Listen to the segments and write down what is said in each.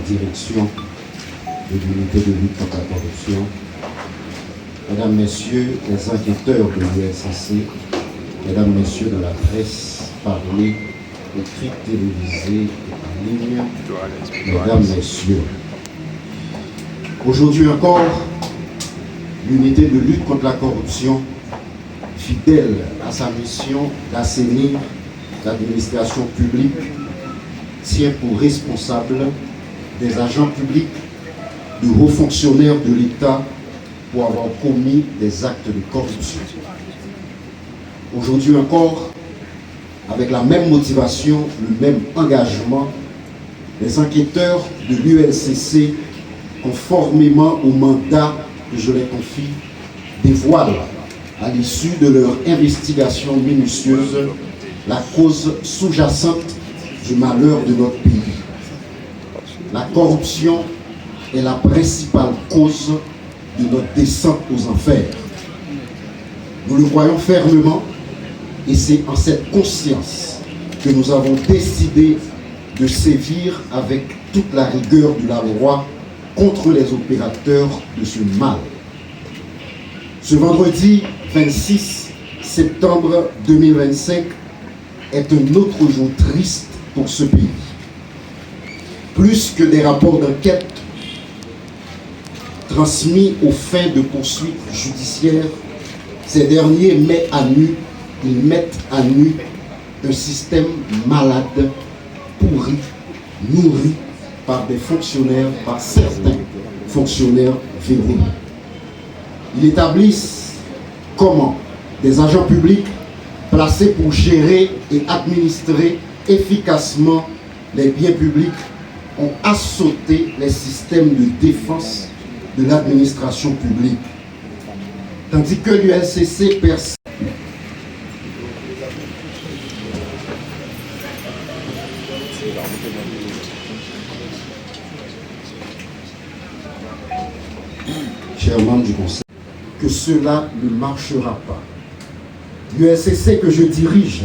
direction de l'unité de lutte contre la corruption, Mesdames, Messieurs les enquêteurs de l'USCC, Mesdames, Messieurs de la presse, parlée, écrite, télévisée et en ligne, Mesdames, Messieurs, aujourd'hui encore, l'unité de lutte contre la corruption, fidèle à sa mission d'assainir l'administration publique, tient pour responsable des agents publics, de hauts fonctionnaires de l'État pour avoir commis des actes de corruption. Aujourd'hui encore, avec la même motivation, le même engagement, les enquêteurs de l'ULCC, conformément au mandat que je les confie, dévoilent, à l'issue de leur investigation minutieuse, la cause sous-jacente du malheur de notre pays. La corruption est la principale cause de notre descente aux enfers. Nous le voyons fermement et c'est en cette conscience que nous avons décidé de sévir avec toute la rigueur de la loi contre les opérateurs de ce mal. Ce vendredi 26 septembre 2025 est un autre jour triste pour ce pays. Plus que des rapports d'enquête transmis aux fins de poursuites judiciaires, ces derniers mettent à nu un système malade, pourri, nourri par certains fonctionnaires verrouillés. Ils établissent comment des agents publics placés pour gérer et administrer efficacement les biens publics ont assauté les systèmes de défense de l'administration publique, tandis que l'ULCC persiste. Chers membres du Conseil, que cela ne marchera pas. L'ULCC que je dirige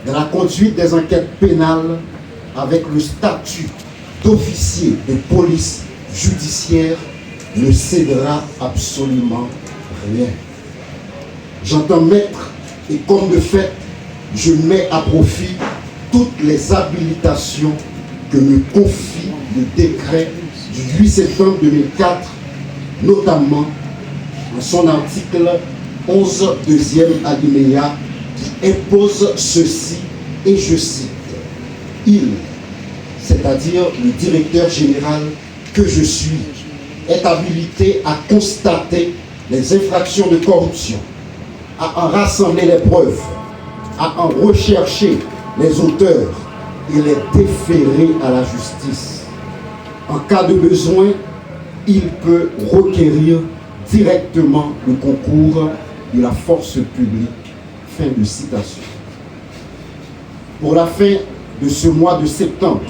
dans la conduite des enquêtes pénales avec le statut d'officier de police judiciaire ne cédera absolument rien. J'entends mettre, et comme de fait, je mets à profit toutes les habilitations que me confie le décret du 8 septembre 2004, notamment en son article 11, deuxième alinéa, qui impose ceci, et je cite, « Il, c'est-à-dire le directeur général que je suis, est habilité à constater les infractions de corruption, à en rassembler les preuves, à en rechercher les auteurs et les déférer à la justice. En cas de besoin, il peut requérir directement le concours de la force publique. » Fin de citation. Pour la fin de ce mois de septembre,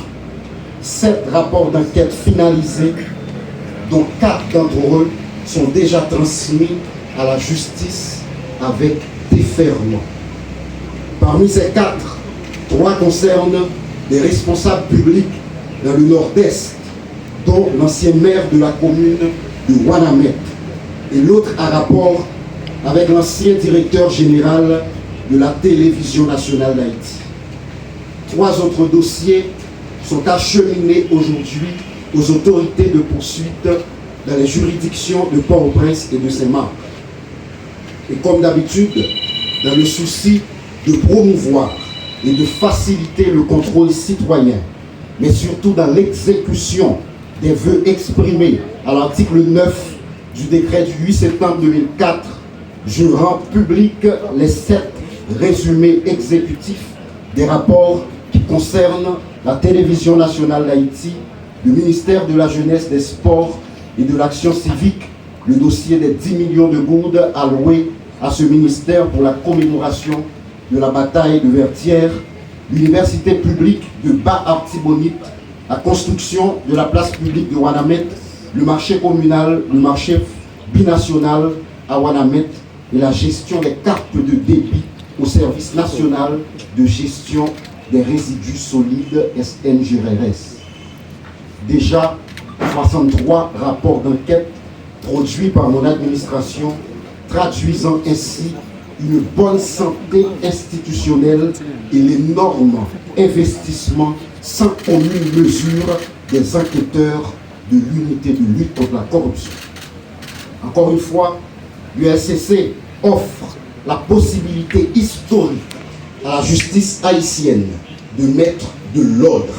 7 rapports d'enquête finalisés, dont 4 d'entre eux sont déjà transmis à la justice avec déferment. Parmi ces 4, 3 concernent des responsables publics dans le nord-est, dont l'ancien maire de la commune de Ouanamètre, et l'autre a rapport avec l'ancien directeur général de la télévision nationale d'Haïti. 3 autres dossiers sont acheminés aujourd'hui aux autorités de poursuite dans les juridictions de Port-au-Prince et de Saint-Marc. Et comme d'habitude, dans le souci de promouvoir et de faciliter le contrôle citoyen, mais surtout dans l'exécution des vœux exprimés à l'article 9 du décret du 8 septembre 2004, je rends public les 7 résumés exécutifs des rapports qui concernent la télévision nationale d'Haïti, le ministère de la Jeunesse, des Sports et de l'Action civique, le dossier des 10 millions de gourdes alloués à ce ministère pour la commémoration de la bataille de Vertières, l'université publique de Bas-Artibonite, la construction de la place publique de Ouanamètre, le marché communal, le marché binational à Ouanamètre et la gestion des cartes de débit au service national de gestion des résidus solides SNGRS. déjà 63 rapports d'enquête produits par mon administration, traduisant ainsi une bonne santé institutionnelle et l'énorme investissement sans commune mesure des enquêteurs de l'unité de lutte contre la corruption. Encore une fois, l'USCC offre la possibilité historique à la justice haïtienne de mettre de l'ordre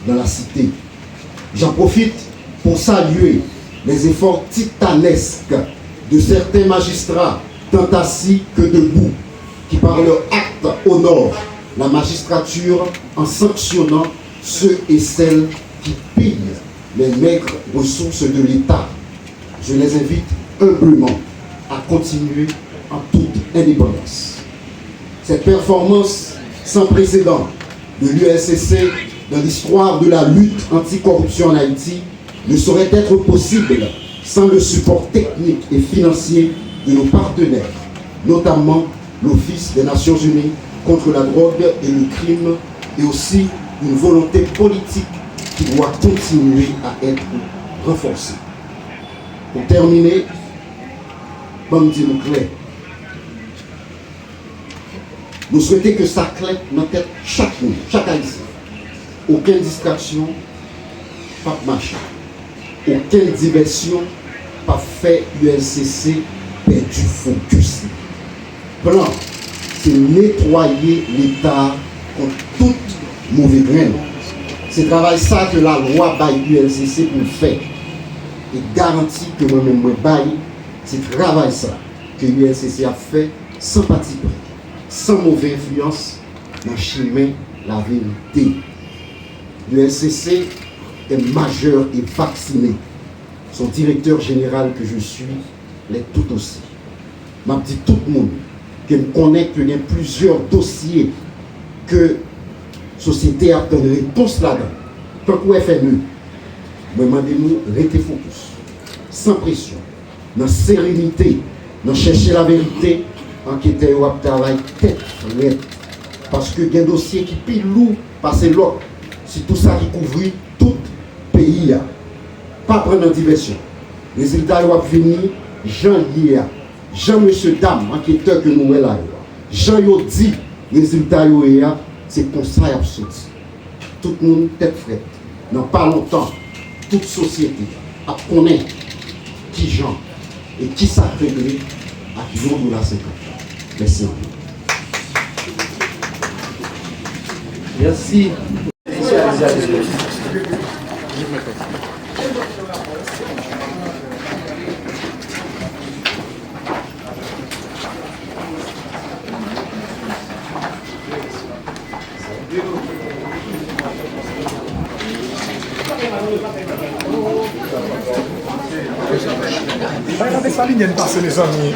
dans la cité. J'en profite pour saluer les efforts titanesques de certains magistrats tant assis que debout, qui par leur acte honorent la magistrature en sanctionnant ceux et celles qui pillent les maigres ressources de l'État. Je les invite humblement à continuer en toute indépendance. Cette performance sans précédent de l'USCC dans l'histoire de la lutte anticorruption en Haïti ne saurait être possible sans le support technique et financier de nos partenaires, notamment l'Office des Nations Unies contre la drogue et le crime, et aussi une volonté politique qui doit continuer à être renforcée. Pour terminer, bon Dieu nous clair. Nous souhaitons que ça claque dans la tête chaque monde, chaque Haïtien. Aucune distraction, pas de machin. Aucune diversion, pas fait USCC perdu focus. Plan, c'est nettoyer l'État contre toute mauvaise graine. C'est travail ça que la loi baille USCC pour le faire. Et garantit que moi-même, moi baille, c'est travail ça que l'USCC a fait sans parti pris, sans mauvaise influence, dans le chemin la vérité. L'USCC est majeur et vacciné. Son directeur général que je suis l'est tout aussi. M'a dit tout le monde que me connaît qu'il y a plusieurs dossiers que la société a une réponse là-dedans. Tant que FME, moi demandez-nous rester focus, sans pression, dans sérénité, dans chercher la vérité, enquêter ou travail tête frette. Parce que il y a un dossier qui pile lourd, passer l'autre. C'est tout ça qui couvre tout le pays. Pas prendre en diversion. Les résultats vont venir, Jean Lia, Jean Monsieur Dame, enquêteur que nous là. Jean yo dit, les résultats c'est comme ça absolu. Tout le monde tête frette. Dans pas longtemps, toute société a connaître qui Jean et qui ça réglé à qui jour de la 50. Merci. Merci. Regardez sa ligne, elle passe les amis.